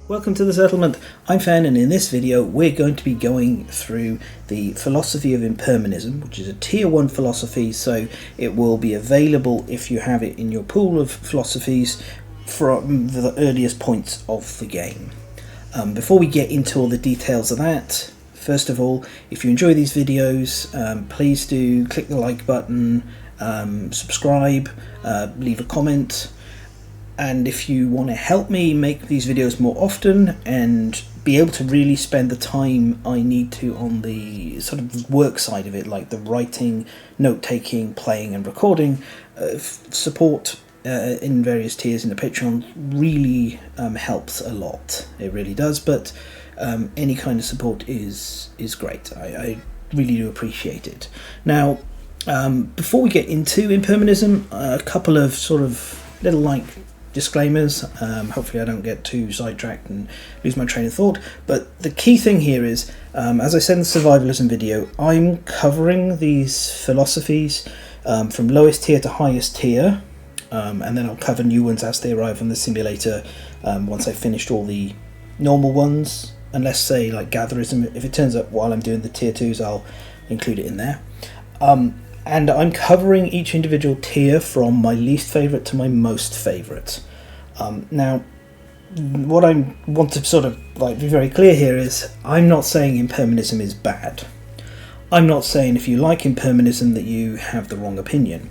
Welcome to the settlement. I'm Fan, and in this video we're going to be going through the philosophy of Impermanism, which is a tier 1 philosophy, so it will be available if you have it in your pool of philosophies from the earliest points of the game. Before we get into all the details of that, first of all, if you enjoy these videos, please do click the like button, subscribe, leave a comment. And if you want to help me make these videos more often and be able to really spend the time I need to on the sort of work side of it, like the writing, note-taking, playing and recording, support in various tiers in the Patreon really helps a lot. It really does, but any kind of support is great. I really do appreciate it. Now, before we get into Impermanism, a couple of sort of little disclaimers. Hopefully I don't get too sidetracked and lose my train of thought, but the key thing here is, as I said in the survivalism video, I'm covering these philosophies from lowest tier to highest tier, and then I'll cover new ones as they arrive on the simulator once I've finished all the normal ones, unless say like Gatherism, if it turns up while I'm doing the tier 2s I'll include it in there. And I'm covering each individual tier from my least favourite to my most favourite. Now, what I want to sort of be very clear here is, I'm not saying Impermanism is bad. I'm not saying if you like Impermanism that you have the wrong opinion.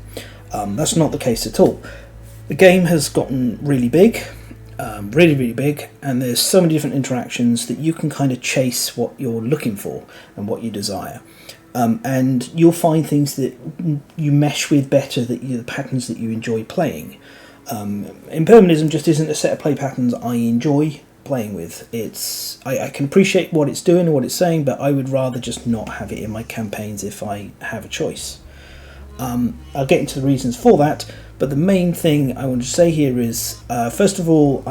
That's not the case at all. The game has gotten really big, really big, and there's so many different interactions that you can kind of chase what you're looking for and what you desire. And you'll find things that you mesh with better, the patterns that you enjoy playing. Impermanism just isn't a set of play patterns I enjoy playing with. I can appreciate what it's doing and what it's saying, but I would rather just not have it in my campaigns if I have a choice. I'll get into the reasons for that, but the main thing I want to say here is, first of all,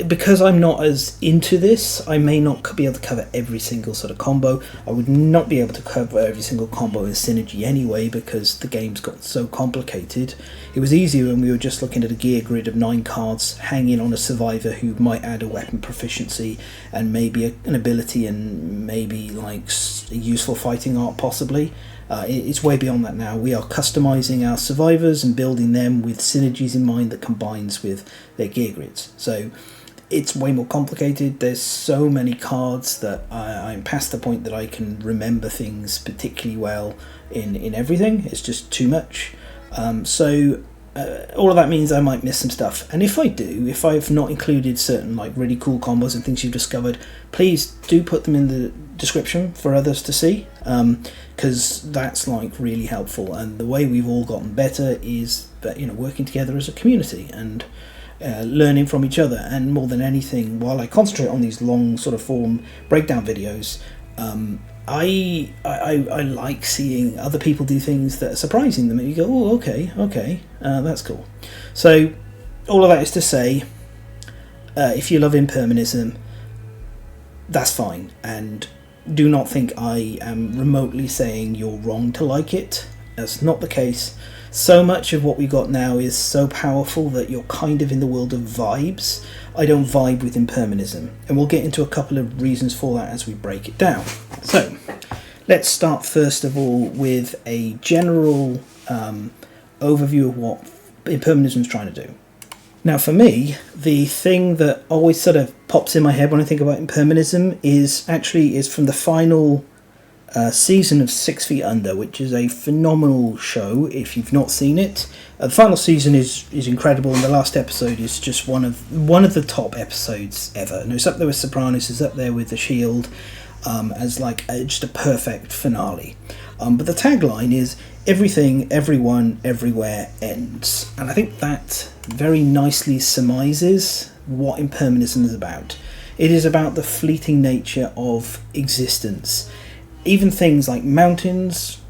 because I'm not as into this, I may not be able to cover every single sort of combo. I would not be able to cover every single combo in Synergy anyway, because the game's got so complicated. It was easier when we were just looking at a gear grid of 9 cards hanging on a survivor who might add a weapon proficiency and maybe an ability and maybe a useful fighting art possibly. It's way beyond that now. We are customizing our survivors and building them with synergies in mind that combines with their gear grids. So it's way more complicated. There's so many cards that I'm past the point that I can remember things particularly well in everything. It's just too much. All of that means I might miss some stuff, and if I do, if I've not included certain really cool combos and things you've discovered, please do put them in the description for others to see, because that's really helpful. And the way we've all gotten better is that, working together as a community and learning from each other. And more than anything, while I concentrate on these long sort of form breakdown videos, I like seeing other people do things that are surprising them, and you go, oh, okay, that's cool. So all of that is to say, if you love Impermanism, that's fine, and do not think I am remotely saying you're wrong to like it. That's not the case. So much of what we got now is so powerful that you're kind of in the world of vibes. I don't vibe with Impermanism, and we'll get into a couple of reasons for that as we break it down. So let's start first of all with a general overview of what Impermanism is trying to do. Now, for me, the thing that always sort of pops in my head when I think about Impermanism is from the final season of 6 Feet Under, which is a phenomenal show if you've not seen it. The final season is incredible, and the last episode is just one of the top episodes ever. And it's up there with Sopranos, it's up there with The Shield, as just a perfect finale. But the tagline is everything, everyone, everywhere ends, and I think that very nicely surmises what Impermanism is about. It is about the fleeting nature of existence. Even things like mountains,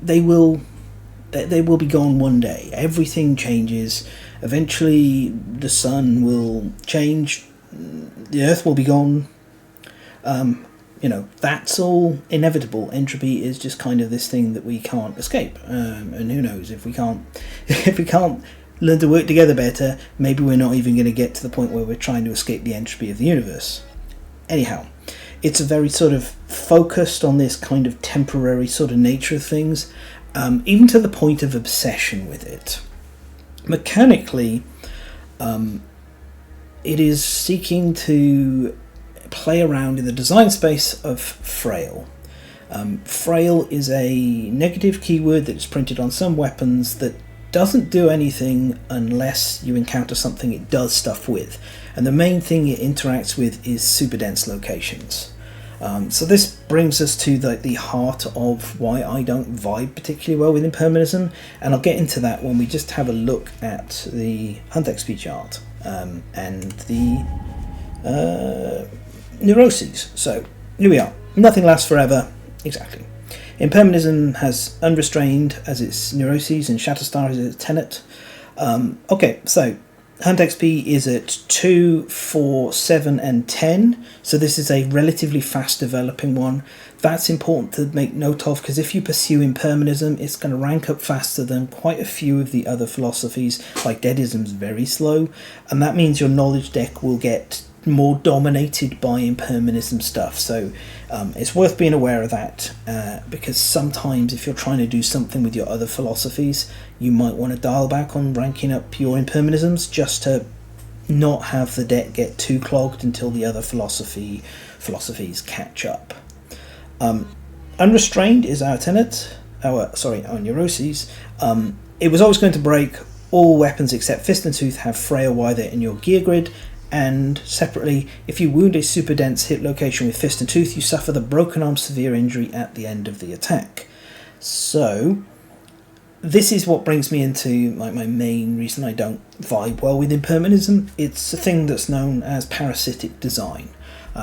they will be gone one day. Everything changes. Eventually the sun will change, the earth will be gone. That's all inevitable. Entropy is just kind of this thing that we can't escape, and who knows, if we can't learn to work together better, maybe we're not even going to get to the point where we're trying to escape the entropy of the universe. Anyhow, it's a very sort of focused on this kind of temporary sort of nature of things, even to the point of obsession with it. Mechanically, it is seeking to play around in the design space of frail. Frail is a negative keyword that's printed on some weapons that doesn't do anything unless you encounter something it does stuff with. And the main thing it interacts with is super dense locations. So this brings us to the heart of why I don't vibe particularly well with Impermanism, and I'll get into that when we just have a look at the Hunt XP chart and the Neuroses. So here we are. Nothing lasts forever. Exactly. Impermanism has Unrestrained as its Neuroses and Shatterstar as its Tenet. Okay, so Hunt XP is at 2, 4, 7 and 10, so this is a relatively fast developing one. That's important to make note of, because if you pursue Impermanism, it's going to rank up faster than quite a few of the other philosophies, like Deadism's very slow, and that means your knowledge deck will get more dominated by Impermanism stuff. So it's worth being aware of that, because sometimes if you're trying to do something with your other philosophies, you might want to dial back on ranking up your Impermanisms just to not have the deck get too clogged until the other philosophies catch up. Unrestrained is our Tenet, our Neuroses. It was always going to break. All weapons except Fist and Tooth have frail wither in your gear grid. And separately, if you wound a super dense hit location with Fist and Tooth, you suffer the broken arm severe injury at the end of the attack. So this is what brings me into my main reason I don't vibe well with Impermanism. It's a thing that's known as parasitic design.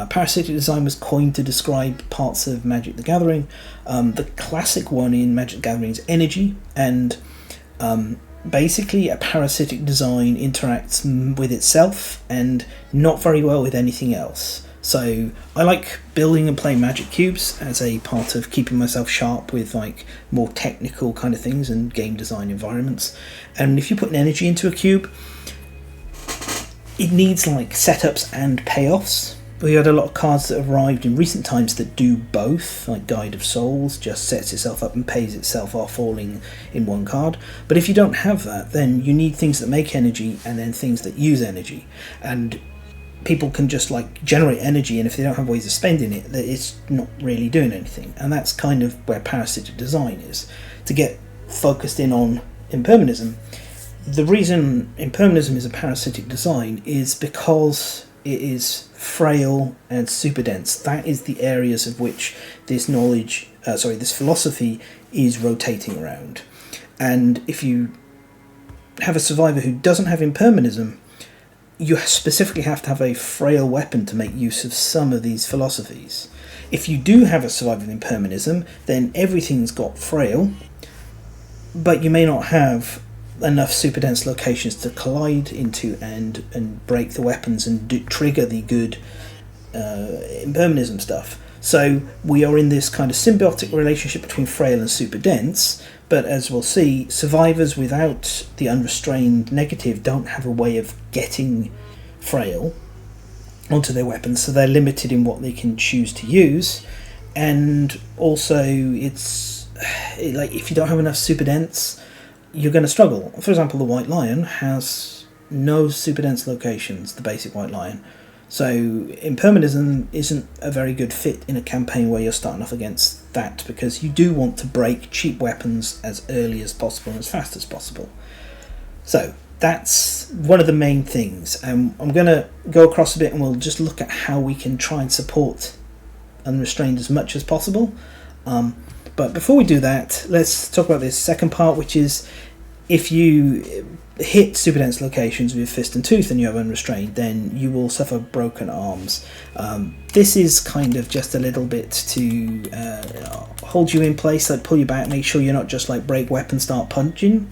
Parasitic design was coined to describe parts of Magic the Gathering. The classic one in Magic the Gathering is energy, and basically a parasitic design interacts with itself and not very well with anything else. So I like building and playing magic cubes as a part of keeping myself sharp with like more technical kind of things and game design environments. And if you put an energy into a cube, it needs like setups and payoffs. We had a lot of cards that arrived in recent times that do both, like Guide of Souls just sets itself up and pays itself off all in one card. But if you don't have that, then you need things that make energy and then things that use energy. And people can just like generate energy, and if they don't have ways of spending it, it's not really doing anything. And that's kind of where parasitic design is. To get focused in on Impermanism, the reason Impermanism is a parasitic design is because it is frail and super dense. That is the areas of which this this philosophy is rotating around. And if you have a survivor who doesn't have Impermanism, you specifically have to have a frail weapon to make use of some of these philosophies. If you do have a survivor with Impermanism, then everything's got frail, but you may not have enough super dense locations to collide into and break the weapons and trigger the good Impermanism stuff. So we are in this kind of symbiotic relationship between frail and super dense, but as we'll see, survivors without the unrestrained negative don't have a way of getting frail onto their weapons, so they're limited in what they can choose to use. And also it's like if you don't have enough super dense, you're going to struggle. For example, the White Lion has no super dense locations, the basic White Lion. So Impermanism isn't a very good fit in a campaign where you're starting off against that, because you do want to break cheap weapons as early as possible and as fast as possible. So that's one of the main things. I'm going to go across a bit and we'll just look at how we can try and support Unrestrained as much as possible. But before we do that, let's talk about this second part, which is if you hit super dense locations with Fist and Tooth and you have Unrestrained, then you will suffer broken arms. This is kind of just a little bit to hold you in place, like pull you back, make sure you're not just like break weapon, start punching.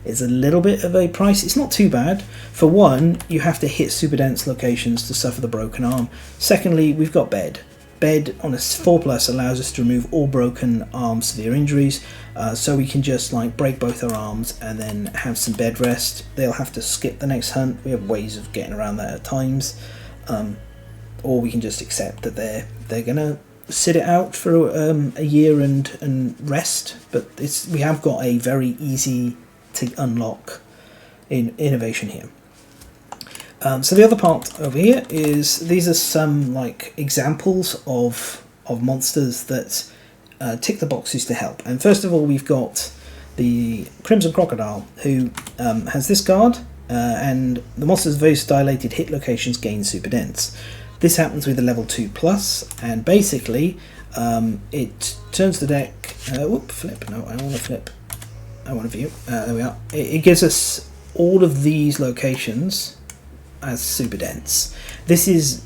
It's a little bit of a price. It's not too bad. For one, you have to hit super dense locations to suffer the broken arm. Secondly, we've got bed. bed on a 4+ allows us to remove all broken arms, severe injuries, so we can just like break both our arms and then have some bed rest. They'll have to skip the next hunt. We have ways of getting around that at times, or we can just accept that they're gonna sit it out for a year and rest. But we have got a very easy to unlock innovation here. So the other part over here is these are some like examples of monsters that tick the boxes to help. And first of all, we've got the Crimson Crocodile, who has this card, and the monster's various dilated hit locations gain super dense. This happens with a level 2+, and basically it turns the deck. Flip. No, I don't want to flip. I want to view. There we are. It gives us all of these locations as super dense. This is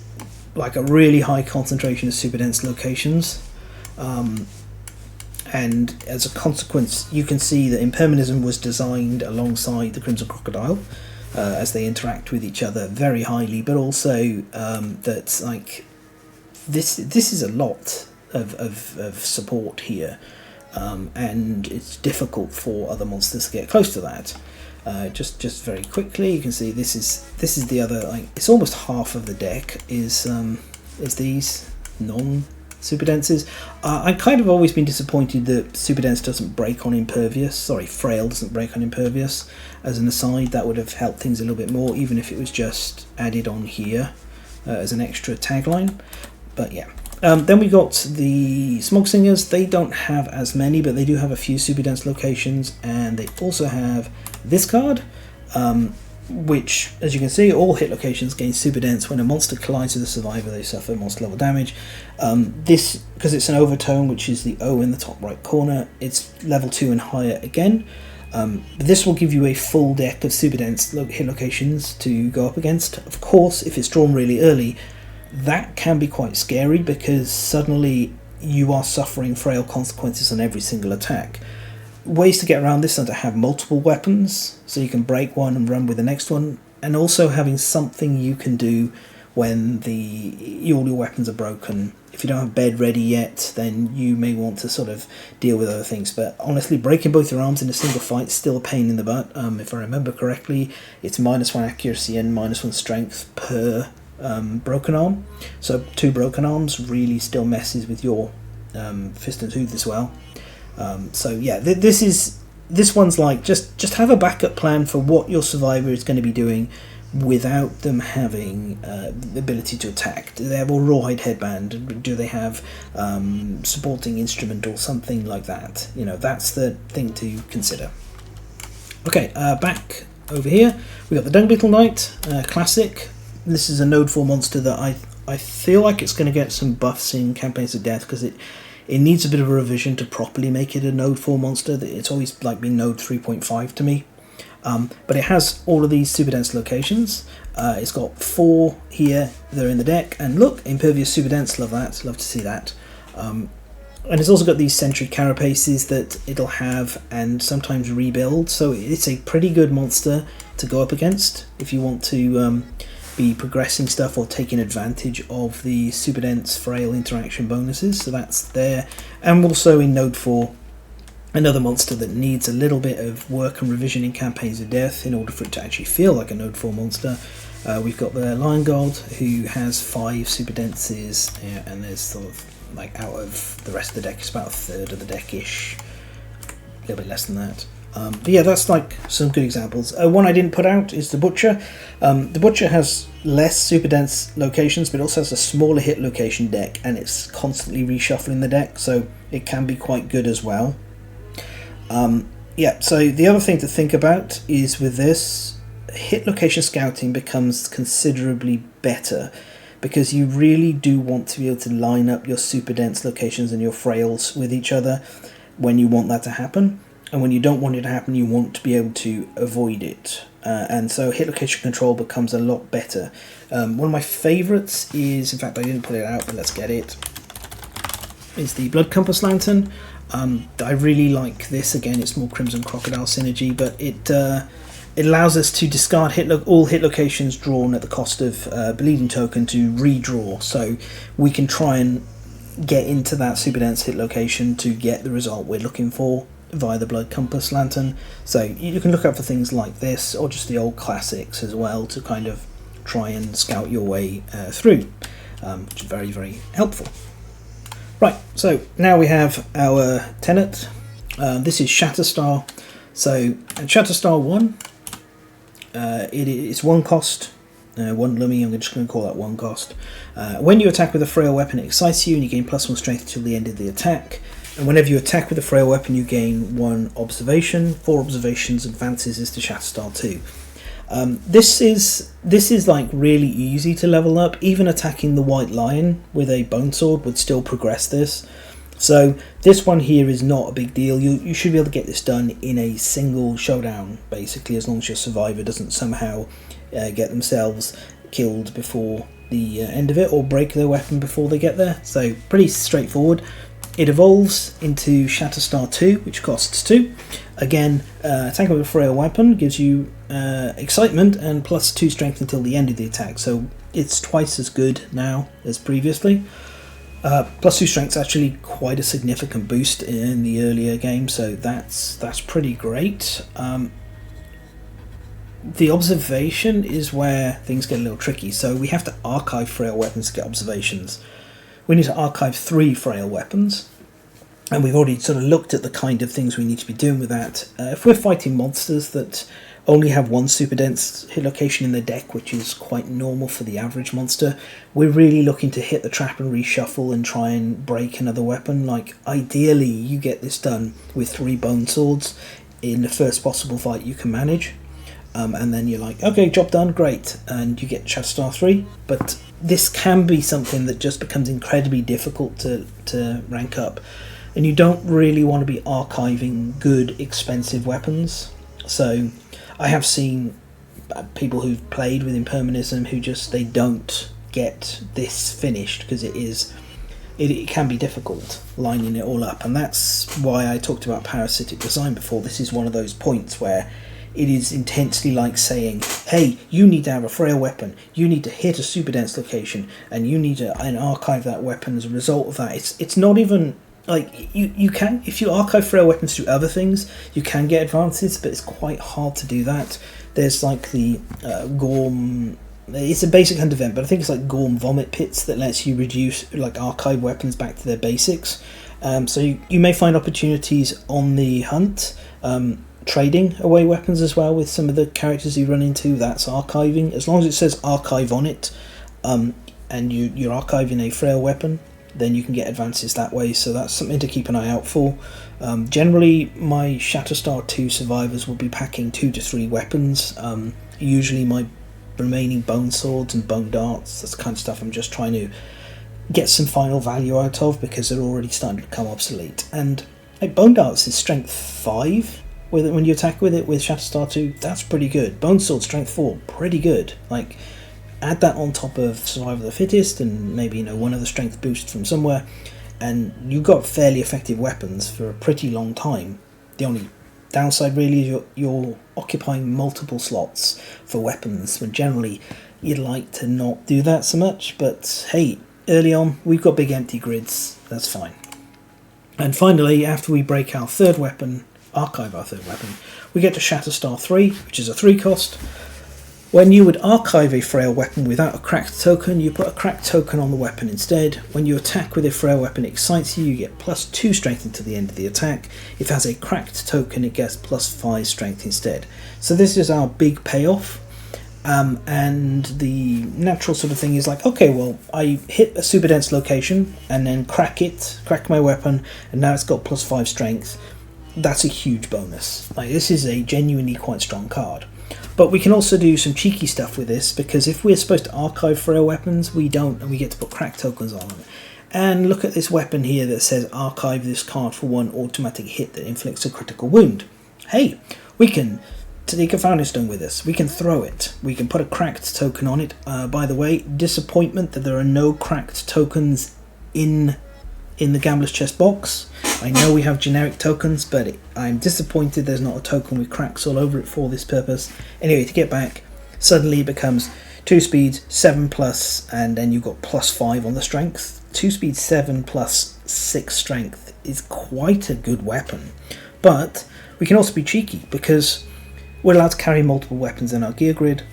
like a really high concentration of super dense locations, and as a consequence you can see that Impermanism was designed alongside the Crimson Crocodile as they interact with each other very highly, but also that like this is a lot of support here, and it's difficult for other monsters to get close to that. Just very quickly, you can see this is the other, like, it's almost half of the deck is these non-super denses. I've kind of always been disappointed that super dense doesn't break on impervious. Sorry, frail doesn't break on impervious. As an aside, that would have helped things a little bit more, even if it was just added on here as an extra tagline. But yeah. Then we got the Smog Singers. They don't have as many, but they do have a few super dense locations, and they also have this card, which, as you can see, all hit locations gain super dense. When a monster collides with a survivor, they suffer monster level damage. This, because it's an overtone, which is the O in the top right corner, it's level 2 and higher again. This will give you a full deck of super dense hit locations to go up against. Of course, if it's drawn really early, that can be quite scary, because suddenly you are suffering frail consequences on every single attack. Ways to get around this are to have multiple weapons, so you can break one and run with the next one, and also having something you can do when all your weapons are broken. If you don't have bed ready yet, then you may want to sort of deal with other things. But honestly, breaking both your arms in a single fight is still a pain in the butt. If I remember correctly, it's -1 accuracy and -1 strength per broken arm, so 2 broken arms really still messes with your fist and tooth as well. So yeah, this one's like just have a backup plan for what your survivor is going to be doing without them having the ability to attack. Do they have a rawhide headband? Do they have supporting instrument or something like that? You know, that's the thing to consider. Okay, back over here we got the Dung Beetle Knight, classic. This is a node 4 monster that I feel like it's going to get some buffs in Campaigns of Death, because it needs a bit of a revision to properly make it a node 4 monster. It's always like been node 3.5 to me. But it has all of these super dense locations. It's got 4 here that are in the deck, and look, impervious super dense, love that, love to see that. And it's also got these sentry carapaces that it'll have and sometimes rebuild, so it's a pretty good monster to go up against if you want to be progressing stuff or taking advantage of the super dense frail interaction bonuses. So that's there. And also in node 4, another monster that needs a little bit of work and revision in Campaigns of Death in order for it to actually feel like a node 4 monster. We've got the Lion God, who has 5 super denses, and there's sort of like, out of the rest of the deck, it's about a third of the deck-ish, a little bit less than that. But yeah, that's like some good examples. One I didn't put out is the Butcher. The Butcher has less super dense locations, but also has a smaller hit location deck, and it's constantly reshuffling the deck, so it can be quite good as well. Yeah, so the other thing to think about is with this, hit location scouting becomes considerably better, because you really do want to be able to line up your super dense locations and your frails with each other when you want that to happen. And when you don't want it to happen, you want to be able to avoid it. And so hit location control becomes a lot better. One of my favourites is, in fact I didn't put it out, but let's get it, is the Blood Compass Lantern. I really like this. Again, it's more Crimson Crocodile synergy, but it allows us to discard all hit locations drawn at the cost of Bleeding Token to redraw. So we can try and get into that super dense hit location to get the result we're looking for via the blood compass lantern. So you can look out for things like this, or just the old classics as well, to kind of try and scout your way through, which is very, very helpful. Right, so now we have our Tenet. This is Shatterstar. So Shatterstar 1, it's 1 cost, 1 Lummy. I'm just going to call that 1 cost. When you attack with a frail weapon, it excites you and you gain +1 strength until the end of the attack. And whenever you attack with a frail weapon, you gain 1 observation. 4 observations advances is to Shatterstar 2. This is like really easy to level up. Even attacking the White Lion with a bone sword would still progress this. So this one here is not a big deal. You should be able to get this done in a single showdown, basically, as long as your survivor doesn't somehow get themselves killed before the end of it, or break their weapon before they get there. So pretty straightforward. It evolves into Shatterstar 2, which costs 2. Again, attack with a frail weapon gives you excitement and +2 strength until the end of the attack. So it's twice as good now as previously. +2 strength is actually quite a significant boost in the earlier game, so that's pretty great. The observation is where things get a little tricky. So we have to archive frail weapons to get observations. We need to archive 3 frail weapons, and we've already sort of looked at the kind of things we need to be doing with that. If we're fighting monsters that only have 1 super dense hit location in the deck, which is quite normal for the average monster, we're really looking to hit the trap and reshuffle and try and break another weapon. Like, ideally you get this done with 3 bone swords in the first possible fight you can manage. And then you're like, okay, job done, great, and you get Shatterstar 3. But this can be something that just becomes incredibly difficult to rank up, and you don't really want to be archiving good, expensive weapons. So I have seen people who've played with Impermanism who they don't get this finished, because it can be difficult lining it all up, and that's why I talked about parasitic design before. This is one of those points where it is intensely like saying, hey, you need to have a frail weapon, you need to hit a super dense location, and you need to archive that weapon as a result of that. It's not even like you can, if you archive frail weapons through other things, you can get advances, but it's quite hard to do that. There's like the Gorm, it's a basic hunt event, but I think it's like Gorm Vomit Pits that lets you reduce, like, archive weapons back to their basics. So you may find opportunities on the hunt, trading away weapons as well with some of the characters you run into. That's archiving, as long as it says archive on it, and you're archiving a frail weapon, then you can get advances that way. So that's something to keep an eye out for. Generally my Shatterstar 2 survivors will be packing 2 to 3 weapons, usually my remaining bone swords and bone darts. That's the kind of stuff I'm just trying to get some final value out of, because they're already starting to become obsolete. And like, bone darts is strength 5 when you attack with it with Shatterstar 2, that's pretty good. Bone sword strength 4, pretty good. Like, add that on top of Survival of the Fittest and maybe, one other strength boost from somewhere, and you've got fairly effective weapons for a pretty long time. The only downside really is you're occupying multiple slots for weapons, when generally you'd like to not do that so much, but hey, early on we've got big empty grids, that's fine. And finally, after we break our third weapon, archive our third weapon, we get to Shatterstar 3, which is a 3 cost. When you would archive a frail weapon without a cracked token, you put a cracked token on the weapon instead. When you attack with a frail weapon, it excites you, you get +2 strength until the end of the attack. If it has a cracked token, it gets +5 strength instead. So this is our big payoff. And the natural sort of thing is like, okay, well, I hit a super dense location and then crack my weapon, and now it's got +5 strength. That's a huge bonus. Like, this is a genuinely quite strong card. But we can also do some cheeky stuff with this, because if we're supposed to archive frail weapons, we don't, and we get to put cracked tokens on them. And look at this weapon here that says archive this card for 1 automatic hit that inflicts a critical wound. Hey, we can take a Founding Stone with us. We can throw it. We can put a cracked token on it. By the way, disappointment that there are no cracked tokens in the Gambler's Chest box. I know we have generic tokens, but I'm disappointed there's not a token with cracks all over it for this purpose. Anyway, to get back, suddenly it becomes 2 speeds, 7 plus, and then you've got plus 5 on the strength. 2 speed 7 plus 6 strength is quite a good weapon. But we can also be cheeky because we're allowed to carry multiple weapons in our gear grid.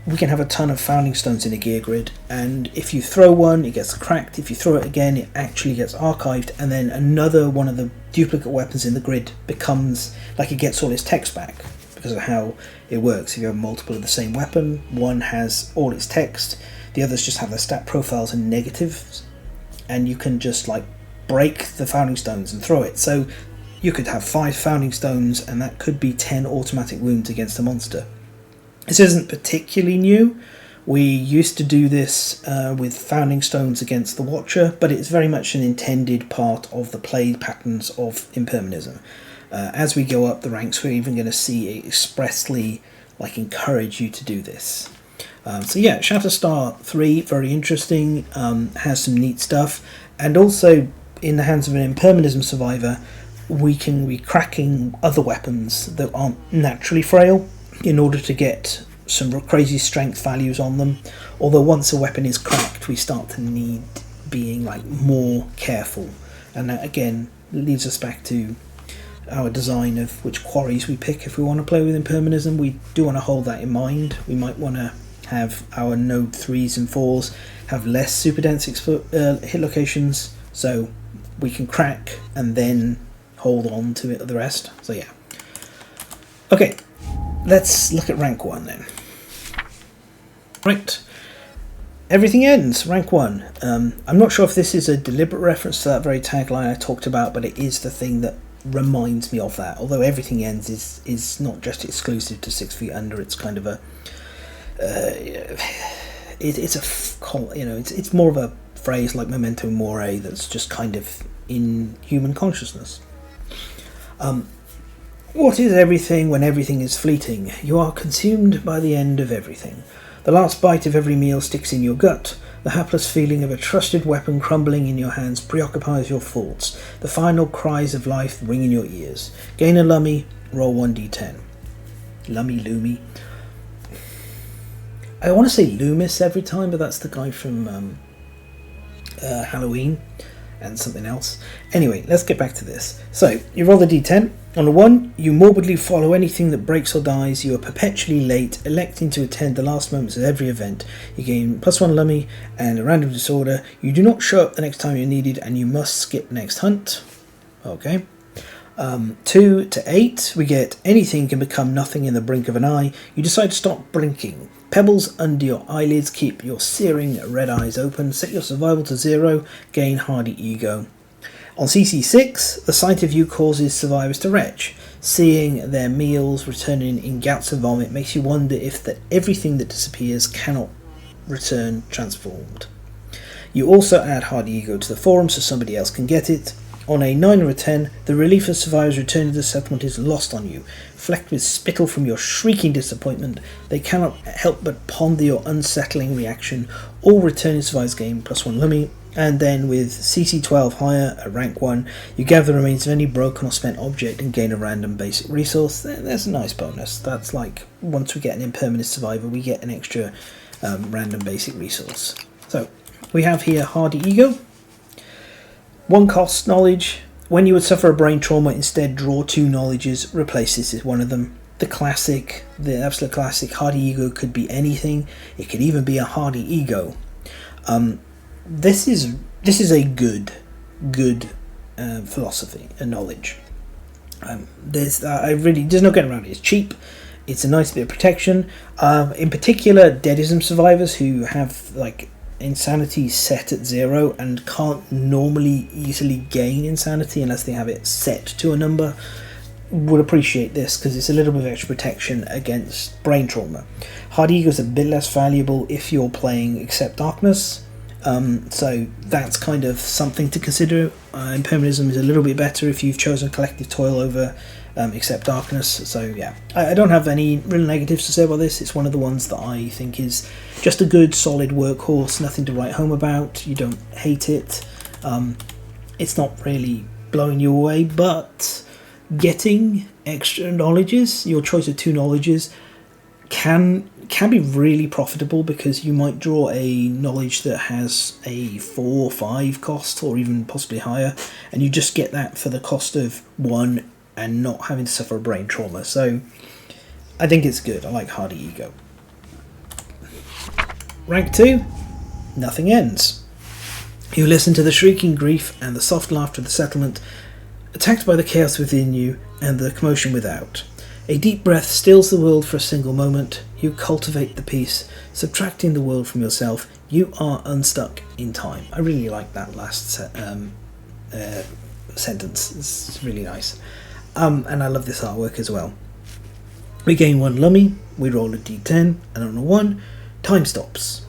We can have a ton of founding stones in a gear grid, and if you throw one, it gets cracked. If you throw it again, it actually gets archived, and then another one of the duplicate weapons in the grid becomes like it gets all its text back because of how it works. If you have multiple of the same weapon, one has all its text, the others just have their stat profiles and negatives, and you can just like break the founding stones and throw it. So you could have 5 founding stones, and that could be 10 automatic wounds against a monster. This isn't particularly new. We used to do this with founding stones against the Watcher, but it's very much an intended part of the play patterns of Impermanism. As we go up the ranks, we're even going to see it expressly like encourage you to do this. So yeah, Shatterstar 3, very interesting, has some neat stuff, and also in the hands of an Impermanism survivor, we can be cracking other weapons that aren't naturally frail in order to get some crazy strength values on them. Although once a weapon is cracked, we start to need being like more careful, and that again leads us back to our design of which quarries we pick if we want to play with Impermanism. We do want to hold that in mind. We might want to have our node 3s and 4s have less super dense hit locations, so we can crack and then hold on to the rest. So yeah. Okay, let's look at rank 1 then. Right, everything ends, rank 1. I'm not sure if this is a deliberate reference to that very tagline I talked about, but it is the thing that reminds me of that. Although everything ends is not just exclusive to 6 Feet Under, it's kind of a it's more of a phrase like memento mori that's just kind of in human consciousness. What is everything when everything is fleeting? You are consumed by the end of everything. The last bite of every meal sticks in your gut. The hapless feeling of a trusted weapon crumbling in your hands preoccupies your thoughts. The final cries of life ring in your ears. Gain a lummy, roll 1d10. Lummy, Loomy. I want to say Loomis every time, but that's the guy from Halloween and something else. Anyway, let's get back to this. So, you roll the d10. On a 1, you morbidly follow anything that breaks or dies. You are perpetually late, electing to attend the last moments of every event. You gain +1 lummy and a random disorder. You do not show up the next time you're needed, and you must skip next hunt. Okay. 2 to 8, we get anything can become nothing in the blink of an eye. You decide to stop blinking. Pebbles under your eyelids keep your searing red eyes open. Set your survival to 0, gain hardy ego. On CC6, the sight of you causes survivors to retch. Seeing their meals returning in gouts of vomit makes you wonder if everything that disappears cannot return transformed. You also add hardy ego to the forum so somebody else can get it. On a 9 or a 10, the relief of survivors returning to the settlement is lost on you. Flecked with spittle from your shrieking disappointment, they cannot help but ponder your unsettling reaction. All returning survivors gain +1 lummy, and then with CC12 higher at rank 1, you gather the remains of any broken or spent object and gain a random basic resource. There's a nice bonus. That's like, once we get an impermanent survivor, we get an extra random basic resource. So, we have here hardy ego. 1 cost knowledge. When you would suffer a brain trauma, instead draw 2 knowledges. Replace this with one of them. The classic, the absolute classic, hardy ego could be anything. It could even be a hardy ego. This is a good philosophy and knowledge. There's no getting around it. It's cheap. It's a nice bit of protection. In particular, deadism survivors who have like insanity set at 0 and can't normally easily gain insanity unless they have it set to a number would appreciate this because it's a little bit of extra protection against brain trauma. Hard ego is a bit less valuable if you're playing Accept Darkness, so that's kind of something to consider. Impermanism is a little bit better if you've chosen Collective Toil over Accept Darkness. So yeah, I don't have any real negatives to say about this. It's one of the ones that I think is just a good solid workhorse, nothing to write home about. You don't hate it. It's not really blowing you away, but getting extra knowledges, your choice of 2 knowledges, can can be really profitable because you might draw a knowledge that has a 4 or 5 cost, or even possibly higher, and you just get that for the cost of 1 and not having to suffer a brain trauma. So I think it's good. I like Hardy Ego. Rank 2, Nothing Ends. You listen to the shrieking grief and the soft laughter of the settlement, attacked by the chaos within you and the commotion without. A deep breath stills the world for a single moment. You cultivate the peace, subtracting the world from yourself. You are unstuck in time. I really like that last sentence. It's really nice. And I love this artwork as well. We gain 1 Lummy, we roll a d10, and on a 1, time stops.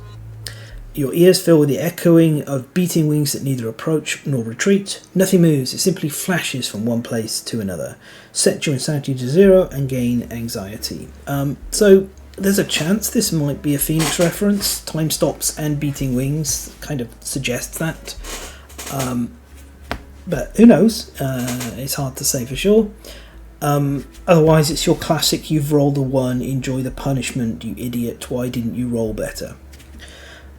Your ears fill with the echoing of beating wings that neither approach nor retreat. Nothing moves, it simply flashes from one place to another. Set your insanity to 0 and gain anxiety. So there's a chance this might be a Phoenix reference. Time stops and beating wings kind of suggests that. But who knows? It's hard to say for sure. Otherwise, it's your classic, you've rolled a 1, enjoy the punishment, you idiot, why didn't you roll better?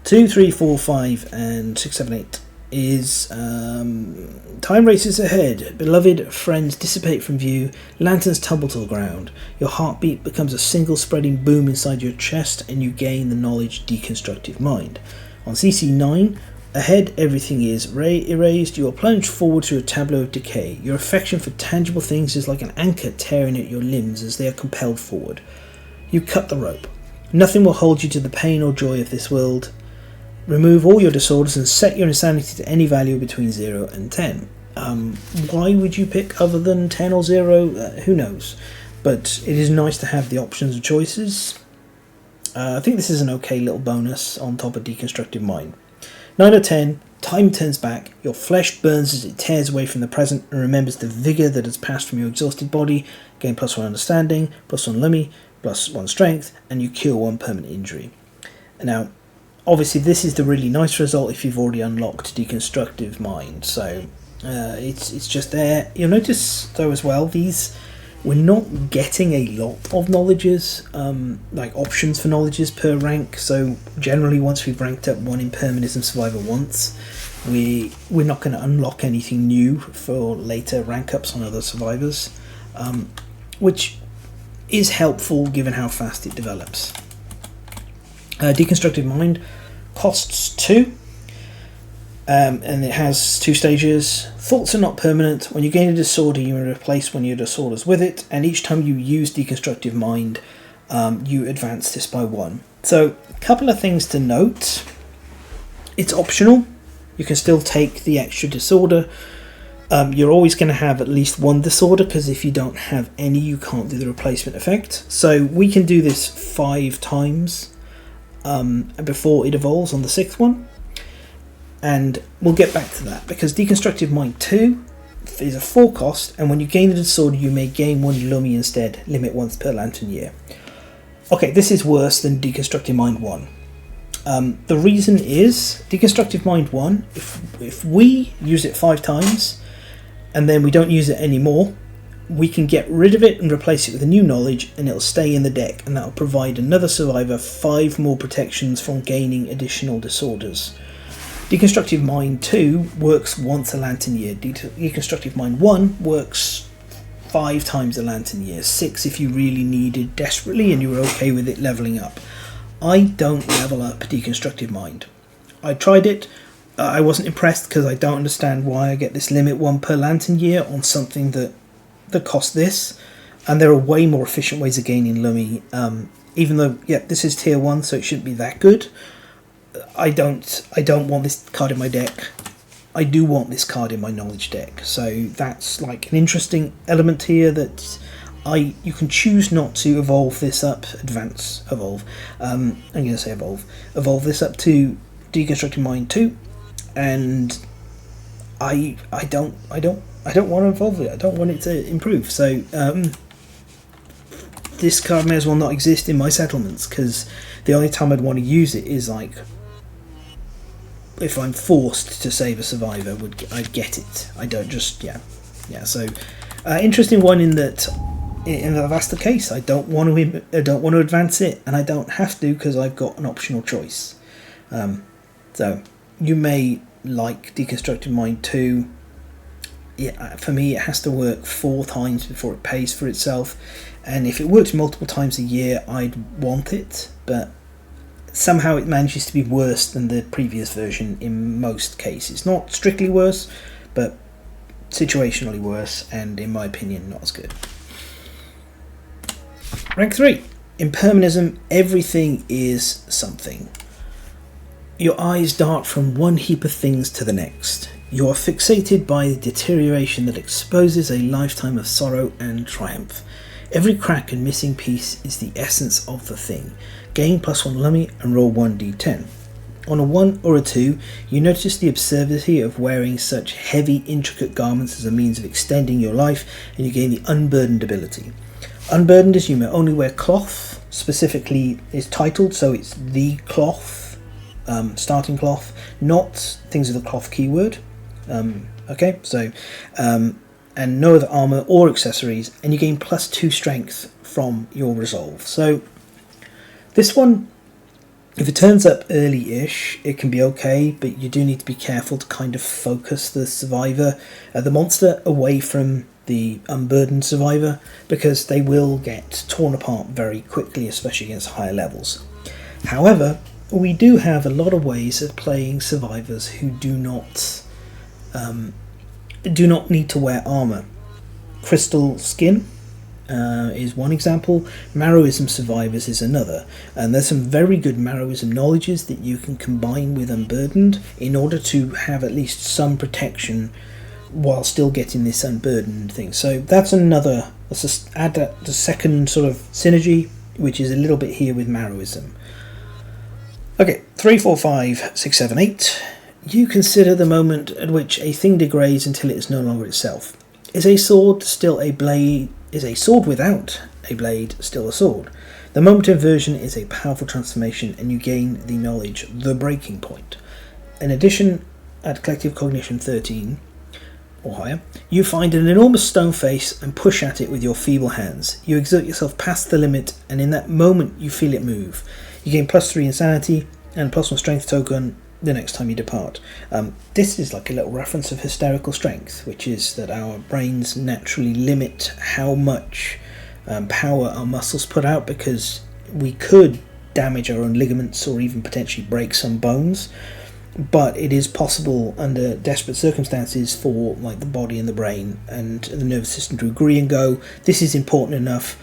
2, 3, 4, 5, and 6, 7, 8 is time races ahead. Beloved friends dissipate from view. Lanterns tumble to the ground. Your heartbeat becomes a single spreading boom inside your chest, and you gain the knowledge Deconstructive Mind. On CC 9, ahead everything is erased. You are plunged forward through a tableau of decay. Your affection for tangible things is like an anchor tearing at your limbs as they are compelled forward. You cut the rope. Nothing will hold you to the pain or joy of this world. Remove all your disorders and set your insanity to any value between 0 and 10. Why would you pick other than 10 or 0? Who knows? But it is nice to have the options of choices. I think this is an okay little bonus on top of Deconstructive Mind. 9 or 10, time turns back. Your flesh burns as it tears away from the present and remembers the vigour that has passed from your exhausted body. Gain +1 understanding, +1 Lummy, +1 strength, and you cure 1 permanent injury. Now, obviously this is the really nice result if you've already unlocked Deconstructive Mind, so it's just there. You'll notice though as well, we're not getting a lot of knowledges, like options for knowledges per rank, so generally once we've ranked up 1 Impermanism Survivor once, we're not going to unlock anything new for later rank ups on other survivors, which is helpful given how fast it develops. Deconstructive Mind costs 2, and it has 2 stages. Thoughts are not permanent. When you gain a disorder, you may replace one of your disorders with it, and each time you use Deconstructive Mind, you advance this by 1. So, a couple of things to note. It's optional. You can still take the extra disorder. You're always going to have at least 1 disorder, because if you don't have any, you can't do the replacement effect. So, we can do this 5 times. Before it evolves on the 6th one, and we'll get back to that because Deconstructive Mind 2 is a 4 cost, and when you gain a disorder you may gain 1 Lummy instead, limit once per lantern year. Okay, this is worse than Deconstructive Mind 1. The reason is Deconstructive Mind 1, if we use it 5 times and then we don't use it anymore, we can get rid of it and replace it with a new knowledge, and it'll stay in the deck, and that'll provide another survivor 5 more protections from gaining additional disorders. Deconstructive Mind 2 works once a lantern year. Deconstructive Mind 1 works 5 times a lantern year. 6 if you really needed desperately and you were okay with it leveling up. I don't level up Deconstructive Mind. I tried it. I wasn't impressed because I don't understand why I get this limit 1 per lantern year on something that cost this, and there are way more efficient ways of gaining Lummy, even though this is tier 1 so it shouldn't be that good. I don't want this card in my deck. I do want this card in my knowledge deck, so that's like an interesting element here that you can choose not to evolve this up, evolve this up to Deconstructive Mind 2, and I don't want to evolve it. I don't want it to improve. So this card may as well not exist in my settlements, because the only time I'd want to use it is like if I'm forced to save a survivor. I'd get it. I don't just So interesting one in that and that's the case. I don't want to advance it, and I don't have to because I've got an optional choice. So you may like Deconstructed Mind 2. Yeah, for me, it has to work 4 times before it pays for itself, and if it works multiple times a year, I'd want it, but somehow it manages to be worse than the previous version in most cases. Not strictly worse, but situationally worse, and in my opinion, not as good. Rank 3. Impermanism. Everything is something. Your eyes dart from one heap of things to the next. You are fixated by the deterioration that exposes a lifetime of sorrow and triumph. Every crack and missing piece is the essence of the thing. Gain +1 lummy and roll 1d10. On a 1 or a 2, you notice the absurdity of wearing such heavy, intricate garments as a means of extending your life, and you gain the Unburdened ability. Unburdened is you may only wear cloth, specifically is titled, so it's the cloth, starting cloth, not things with a cloth keyword. Okay, so, and no other armour or accessories, and you gain +2 strength from your resolve. So, this one, if it turns up early-ish, it can be okay, but you do need to be careful to kind of focus the survivor, the monster, away from the unburdened survivor, because they will get torn apart very quickly, especially against higher levels. However, we do have a lot of ways of playing survivors who do not need to wear armour. Crystal Skin is one example. Marrowism survivors is another, and there's some very good Marrowism knowledges that you can combine with Unburdened in order to have at least some protection while still getting this Unburdened thing. So that's another, let's just add that the second sort of synergy, which is a little bit here with Marrowism. Okay, 3, 4, 5, 6, 7, 8. You consider the moment at which a thing degrades until it is no longer itself. Is a sword still a blade? Is a sword without a blade still a sword? The moment of inversion is a powerful transformation, and you gain the knowledge, the breaking point. In addition, at Collective Cognition 13 or higher, you find an enormous stone face and push at it with your feeble hands. You exert yourself past the limit, and in that moment you feel it move. You gain +3 insanity and +1 strength token the next time you depart. This is like a little reference of hysterical strength, which is that our brains naturally limit how much power our muscles put out, because we could damage our own ligaments or even potentially break some bones, but it is possible under desperate circumstances for like the body and the brain and the nervous system to agree and go, this is important enough,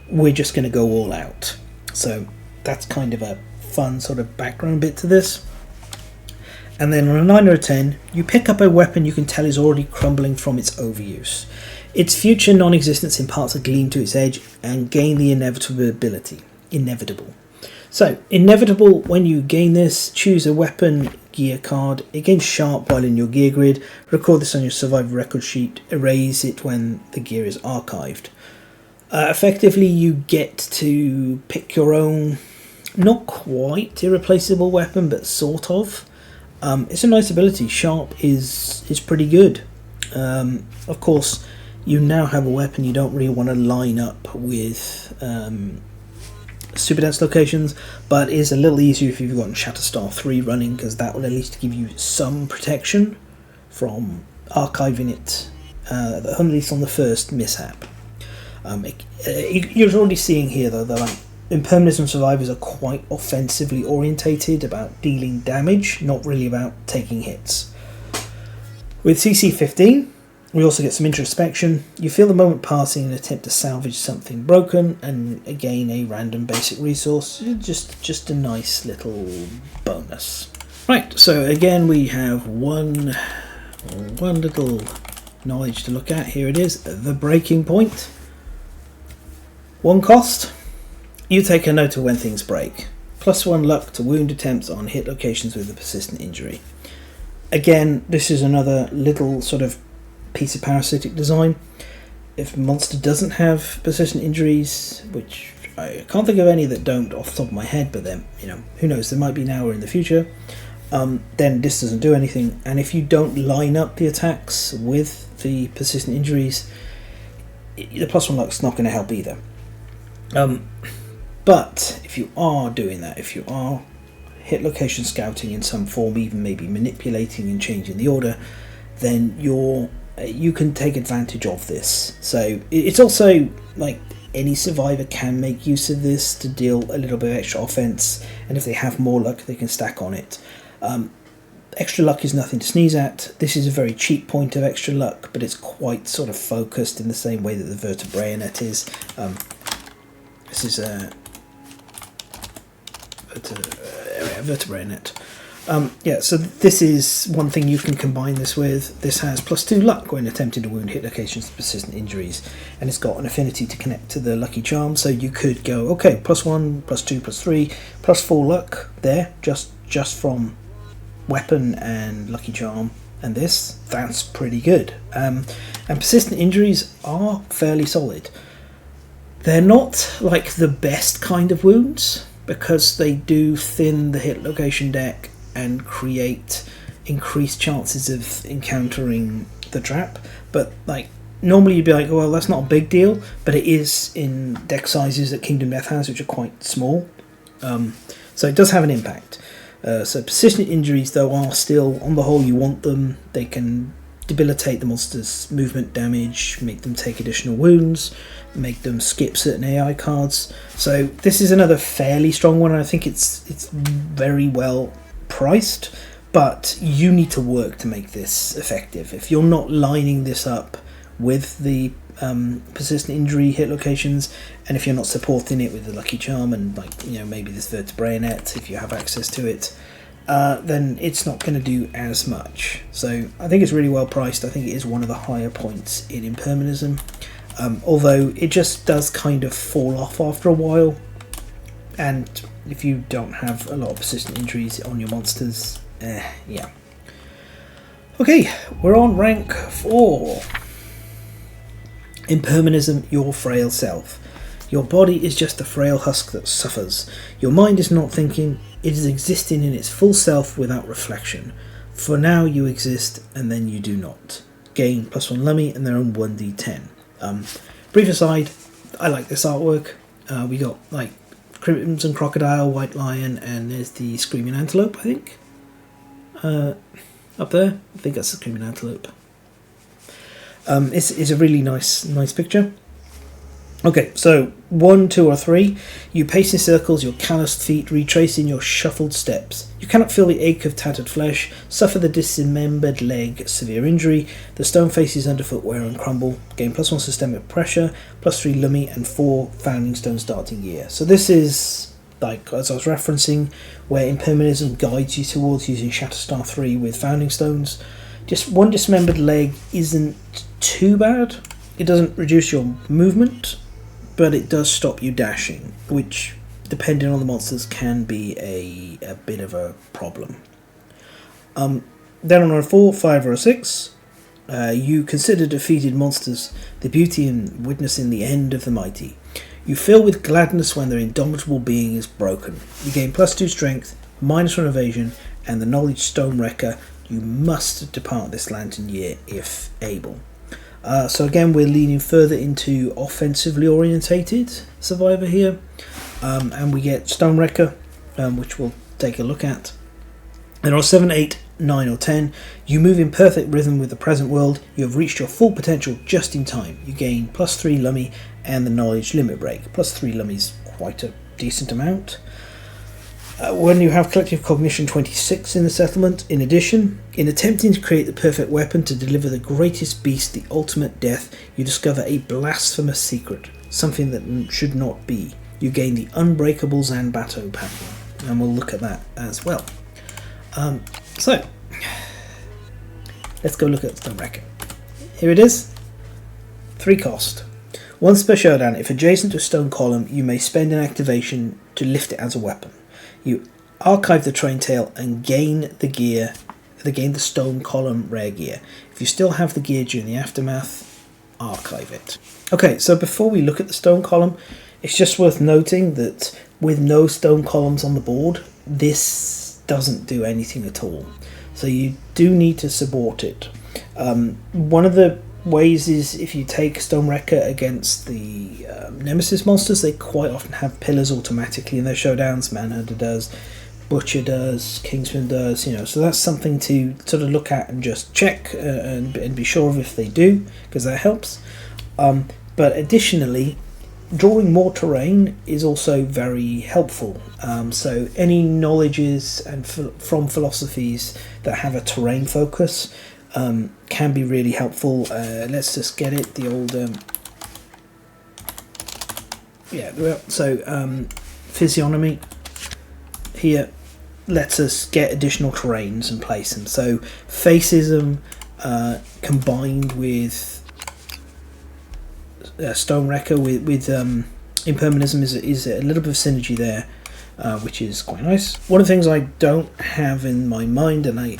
we're just going to go all out. So that's kind of a fun sort of background bit to this. And then on a 9 or a 10, you pick up a weapon you can tell is already crumbling from its overuse. Its future non-existence imparts a gleam to its edge and gain the inevitability. Inevitable. So, inevitable, when you gain this, choose a weapon gear card. It gains sharp while in your gear grid. Record this on your survivor record sheet. Erase it when the gear is archived. Effectively, you get to pick your own, not quite irreplaceable weapon, but sort of. It's a nice ability. Sharp is pretty good. Of course, you now have a weapon you don't really want to line up with super dense locations, but is a little easier if you've got Shatterstar 3 running, because that will at least give you some protection from archiving it, at least on the first mishap. You're already seeing here though that Impermanism survivors are quite offensively orientated about dealing damage, not really about taking hits. With CC 15, we also get some introspection. You feel the moment passing and attempt to salvage something broken, and again a random basic resource. Just a nice little bonus. Right, so again we have one little knowledge to look at. Here it is, the breaking point. 1 cost. You take a note of when things break. +1 luck to wound attempts on hit locations with a persistent injury. Again, this is another little sort of piece of parasitic design. If a monster doesn't have persistent injuries, which I can't think of any that don't off the top of my head, but then, who knows, there might be now or in the future, then this doesn't do anything. And if you don't line up the attacks with the persistent injuries, the +1 luck's not going to help either. But if you are doing that, if you are hit location scouting in some form, even maybe manipulating and changing the order, then you can take advantage of this. So it's also like any survivor can make use of this to deal a little bit of extra offense, and if they have more luck they can stack on it. Extra luck is nothing to sneeze at. This is a very cheap point of extra luck, but it's quite sort of focused in the same way that the vertebrae net is. This is a vertebrae net. Yeah, so this is one thing you can combine this with. This has +2 luck when attempting to wound hit locations with persistent injuries, and it's got an affinity to connect to the lucky charm, so you could go, okay, +1, +2, +3, +4 luck there, just from weapon and lucky charm, and that's pretty good. And persistent injuries are fairly solid. They're not like the best kind of wounds, because they do thin the hit location deck and create increased chances of encountering the trap. But like normally you'd be like, well, that's not a big deal, but it is in deck sizes that Kingdom Death has, which are quite small. So it does have an impact. So persistent injuries though are still, on the whole, you want them. They can debilitate the monster's movement damage, make them take additional wounds, make them skip certain AI cards. So this is another fairly strong one, and I think it's very well priced, but you need to work to make this effective. If you're not lining this up with the persistent injury hit locations, and if you're not supporting it with the lucky charm and maybe this vertebrae net if you have access to it, then it's not going to do as much. So I think it's really well priced. I think it is one of the higher points in Impermanism, although it just does kind of fall off after a while, and if you don't have a lot of persistent injuries on your monsters, yeah. Okay, we're on rank 4. Impermanism, your frail self. Your body is just a frail husk that suffers. Your mind is not thinking, it is existing in its full self without reflection. For now you exist, and then you do not. Gain +1 Lummy and they're on 1d10. Brief aside, I like this artwork. We got like Crimson Crocodile, White Lion, and there's the Screaming Antelope, I think. Up there, I think that's the Screaming Antelope. It's a really nice picture. Okay, so 1, 2, or 3. You pace in circles, your calloused feet retracing your shuffled steps. You cannot feel the ache of tattered flesh, suffer the dismembered leg, severe injury. The stone faces underfoot wear and crumble. Gain +1 systemic pressure, +3 Lummy, and 4 Founding Stone starting gear. So this is, like as I was referencing, where Impermanism guides you towards using Shatterstar 3 with Founding Stones. Just 1 dismembered leg isn't too bad. It doesn't reduce your movement, but it does stop you dashing, which, depending on the monsters, can be a bit of a problem. Then on a 4, 5, or a 6, you consider defeated monsters the beauty in witnessing the end of the mighty. You fill with gladness when their indomitable being is broken. You gain +2 strength, -1 evasion, and the knowledge Stone Wrecker. You must depart this lantern year if able. So again, we're leaning further into offensively orientated survivor here, and we get Stone Wrecker, which we'll take a look at. And on 7, 8, 9, or 10, you move in perfect rhythm with the present world. You have reached your full potential just in time. You gain +3 Lummy and the knowledge limit break. +3 Lummy is quite a decent amount. When you have collective cognition 26 in the settlement, in addition, in attempting to create the perfect weapon to deliver the greatest beast the ultimate death, you discover a blasphemous secret, something that should not be. You gain the Unbreakable Zanbato pattern, and we'll look at that as well. So, let's go look at Stone Wrecker. Here it is. 3 cost. Once per showdown, if adjacent to a stone column, you may spend an activation to lift it as a weapon. You archive the train tail and gain the stone column rare gear. If you still have the gear during the aftermath, archive it. Okay, so before we look at the stone column, it's just worth noting that with no stone columns on the board, this doesn't do anything at all. So you do need to support it. One of the ways is if you take Stonewrecker against the Nemesis monsters, they quite often have pillars automatically in their showdowns. Manhunter does, Butcher does, Kingsman does, so that's something to sort of look at and just check and be sure of if they do, because that helps. But additionally, drawing more terrain is also very helpful. So any knowledges and from philosophies that have a terrain focus can be really helpful. Let's just get it, the old physiognomy here lets us get additional terrains and place them. So facism combined with Stonewrecker with Impermanism is a little bit of synergy there, which is quite nice. One of the things I don't have in my mind, and I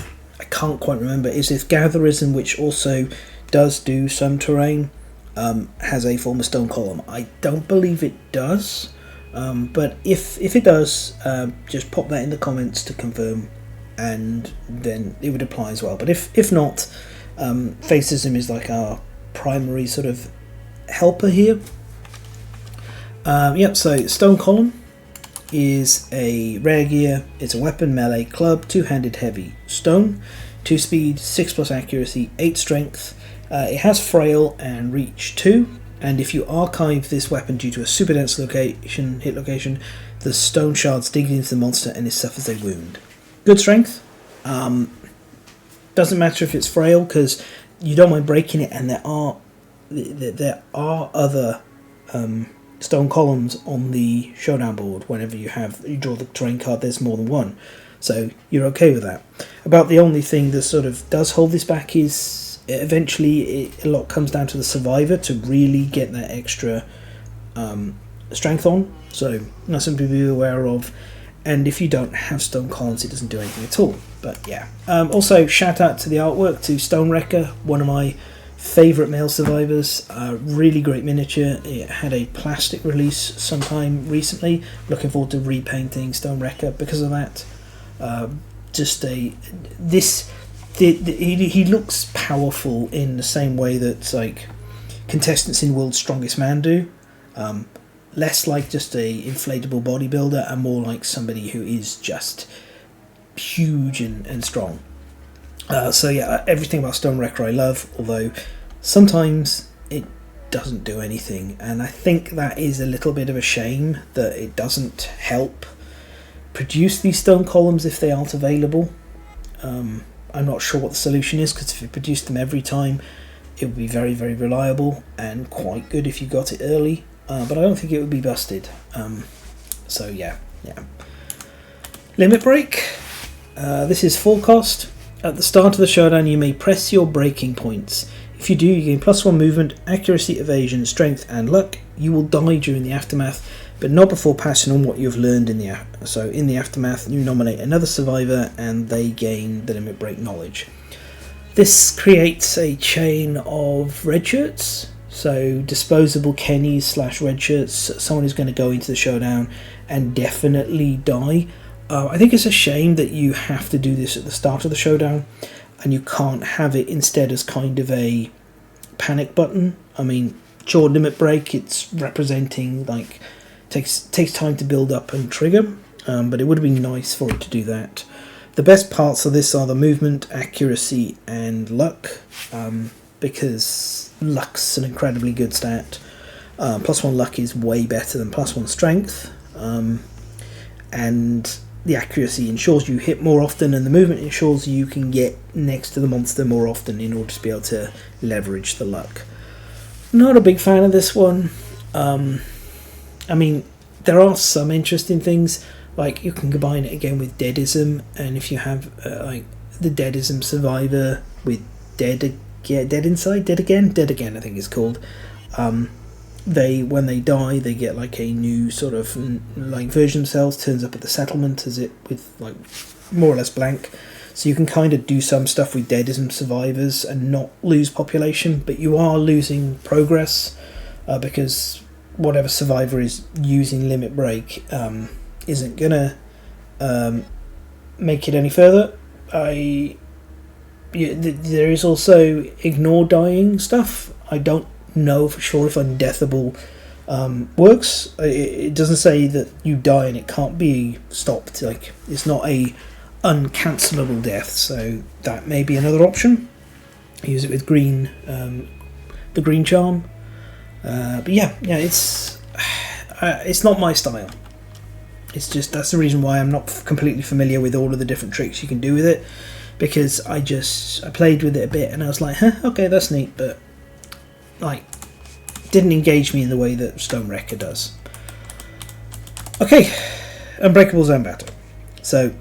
can't quite remember, is if Gatherism, which also does do some terrain, has a form of stone column. I don't believe it does, but if it does, just pop that in the comments to confirm, and then it would apply as well. But if not, Facism is like our primary sort of helper here. So Stone Column is a rare gear. It's a weapon, melee, club, two-handed heavy, stone, 2 speed, 6+ accuracy, 8 strength. It has frail and reach 2, and if you archive this weapon due to a super dense hit location, the stone shards dig into the monster and it suffers a wound. Good strength. Doesn't matter if it's frail, because you don't mind breaking it, and there are other stone columns on the showdown board. Whenever you draw the terrain card, there's more than one, so you're okay with that. About the only thing that sort of does hold this back is eventually a lot comes down to the survivor to really get that extra strength on, so that's something to be aware of. And if you don't have stone columns, it doesn't do anything at all. But yeah, also shout out to the artwork to Stonewrecker, one of my favourite male survivors. Really great miniature. It had a plastic release sometime recently. Looking forward to repainting Stonewrecker because of that. He looks powerful in the same way that like contestants in World's Strongest Man do. Less like just a inflatable bodybuilder and more like somebody who is just huge and strong. So yeah, everything about Stonewrecker I love, although sometimes it doesn't do anything, and I think that is a little bit of a shame that it doesn't help produce these stone columns if they aren't available. I'm not sure what the solution is, because if you produced them every time, it would be very, very reliable and quite good if you got it early, but I don't think it would be busted. So yeah. Limit break. This is full cost. At the start of the showdown, you may press your breaking points. If you do, you gain +1 movement, accuracy, evasion, strength, and luck. You will die during the aftermath, but not before passing on what you have learned in the So in the aftermath, you nominate another survivor, and they gain the limit break knowledge. This creates a chain of red shirts, so disposable Kennys / red shirts. Someone who's going to go into the showdown and definitely die. I think it's a shame that you have to do this at the start of the showdown, and you can't have it instead as kind of a panic button. I mean, sure, limit break, it's representing, like, takes time to build up and trigger, but it would have been nice for it to do that. The best parts of this are the movement, accuracy, and luck, because luck's an incredibly good stat. +1 luck is way better than +1 strength, and the accuracy ensures you hit more often, and the movement ensures you can get next to the monster more often in order to be able to leverage the luck. Not a big fan of this one. I mean, there are some interesting things, like you can combine it again with Deadism, and if you have like the Deadism survivor with Dead Again I think it's called, when they die, they get like a new sort of like version of themselves, turns up at the settlement as it with like more or less blank. So you can kind of do some stuff with Deadism survivors and not lose population, but you are losing progress because whatever survivor is using limit break isn't gonna make it any further. I there is also ignore dying stuff. I don't know for sure if undeathable works. It doesn't say that you die and it can't be stopped. Like, it's not a uncancelable death, so that may be another option. Use it with green, the green charm. But yeah, it's not my style. It's just, that's the reason why I'm not completely familiar with all of the different tricks you can do with it, because I played with it a bit and I was like, huh, okay, that's neat, but like, didn't engage me in the way that Stonewrecker does. Okay, Unbreakable Zambato. So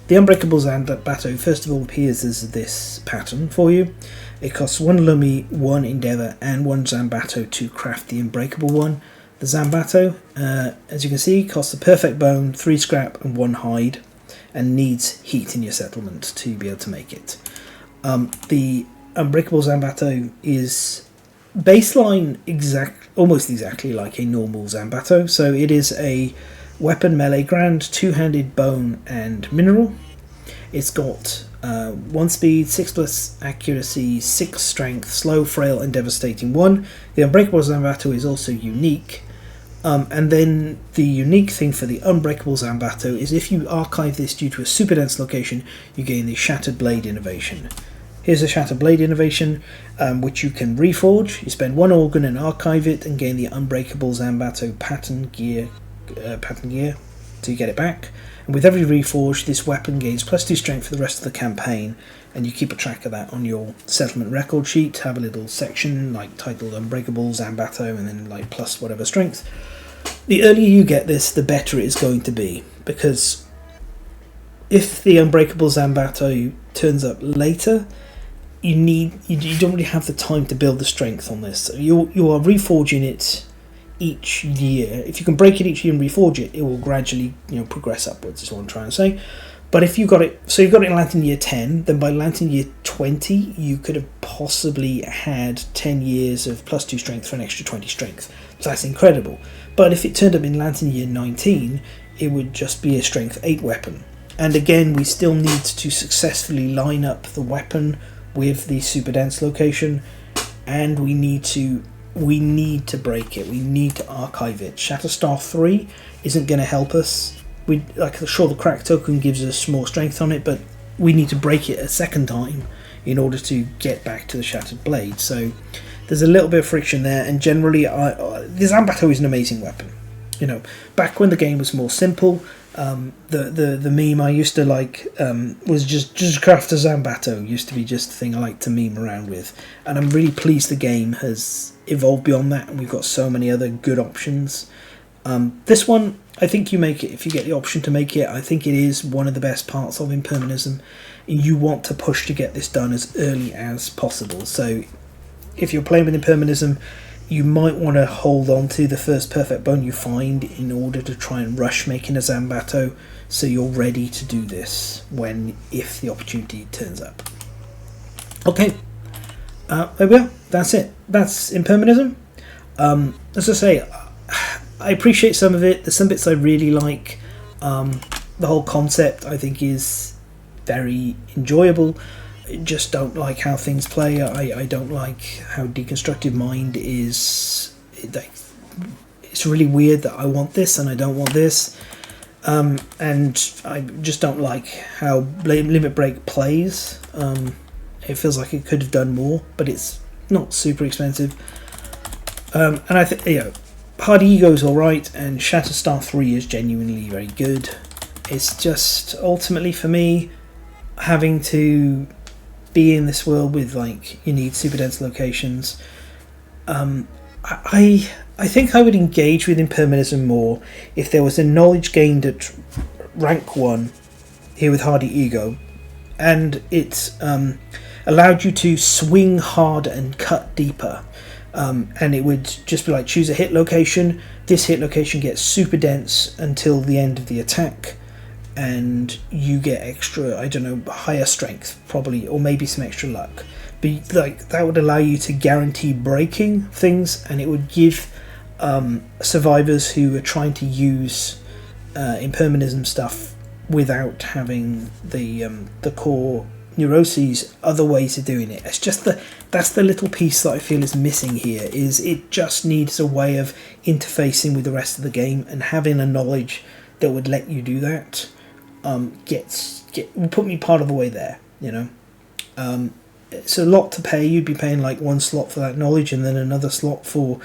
the Unbreakable Zambato first of all appears as this pattern for you. It costs 1 Lummi, 1 Endeavour and 1 Zambato to craft the Unbreakable one. The Zambato, as you can see, costs a perfect bone, 3 scrap and 1 hide, and needs heat in your settlement to be able to make it. The Unbreakable Zambato is baseline almost exactly like a normal Zambato, so it is a weapon melee grand, 2-handed bone and mineral. It's got 1 speed, 6+ accuracy, 6 strength, slow, frail and devastating 1. The Unbreakable Zambato is also unique. And then the unique thing for the Unbreakable Zambato is if you archive this due to a super dense location, you gain the Shattered Blade Innovation. Here's a Shattered Blade Innovation, which you can reforge. You spend 1 organ and archive it and gain the Unbreakable Zambato pattern gear to get it back. And with every reforge, this weapon gains +2 strength for the rest of the campaign, and you keep a track of that on your settlement record sheet. Have a little section like titled Unbreakable Zambato and then like plus whatever strength. The earlier you get this, the better it is going to be, because if the Unbreakable Zambato turns up later, you don't really have the time to build the strength on this. So you are reforging it each year. If you can break it each year and reforge it, it will gradually progress upwards, is what I'm trying to say. But if you got it, so you've got it in Lantern Year 10, then by Lantern Year 20 you could have possibly had 10 years of +2 strength for an extra 20 strength. So that's incredible. But if it turned up in Lantern Year 19, it would just be a strength 8 weapon. And again, we still need to successfully line up the weapon with the super dense location, and we need to break it. We need to archive it. Shatterstar 3 isn't going to help us. Sure, the crack token gives us more strength on it, but we need to break it a second time in order to get back to the Shattered Blade. So there's a little bit of friction there, and generally, the Zambato is an amazing weapon. Back when the game was more simple, the meme I used to like was just craft a Zambato. Used to be just a thing I like to meme around with, and I'm really pleased the game has evolved beyond that, and we've got so many other good options. This one, I think you make it if you get the option to make it. I think it is one of the best parts of Impermanism. You want to push to get this done as early as possible. So if you're playing with Impermanism, you might want to hold on to the first perfect bone you find in order to try and rush making a Zambato, so you're ready to do this if the opportunity turns up. Okay, there we are. That's it. That's Impermanism. As I say, I appreciate some of it. There's some bits I really like. The whole concept I think is very enjoyable. I just don't like how things play. I don't like how Deconstructive Mind is. It's really weird that I want this and I don't want this. And I just don't like how Limit Break plays. It feels like it could have done more, but it's not super expensive. And I think, Hard Ego's alright, and Shatterstar 3 is genuinely very good. It's just, ultimately for me, having to be in this world with, you need super dense locations. I think I would engage with Impermanism more if there was a knowledge gained at rank 1 here with Hardy Ego, and it allowed you to swing harder and cut deeper. And it would just be like, choose a hit location. This hit location gets super dense until the end of the attack, and you get extra, higher strength probably, or maybe some extra luck. But that would allow you to guarantee breaking things, and it would give survivors who are trying to use Impermanism stuff without having the core Neurosis, other ways of doing it. It's just that's the little piece that I feel is missing here. Is it just needs a way of interfacing with the rest of the game, and having a knowledge that would let you do that will put me part of the way there. You know, it's a lot to pay. You'd be paying like one slot for that knowledge, and then another slot for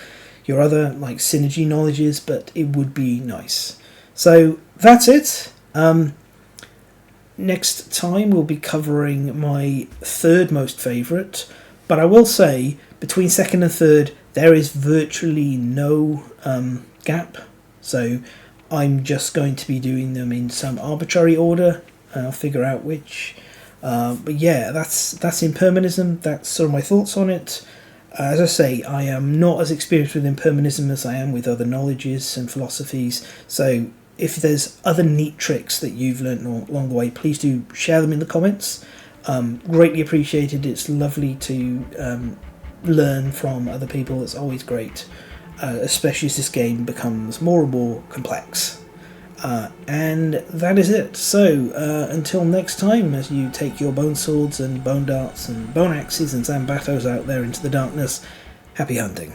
your other like synergy knowledges. But it would be nice. So that's it. Next time we'll be covering my third most favourite, but I will say between second and third there is virtually no gap, so I'm just going to be doing them in some arbitrary order. I'll figure out which, but yeah, that's Impermanism. That's sort of my thoughts on it. As I say, I am not as experienced with Impermanism as I am with other knowledges and philosophies, so if there's other neat tricks that you've learnt along the way, please do share them in the comments. Greatly appreciated. It's lovely to learn from other people. It's always great, especially as this game becomes more and more complex. And that is it. So until next time, as you take your bone swords and bone darts and bone axes and zambatos out there into the darkness, happy hunting.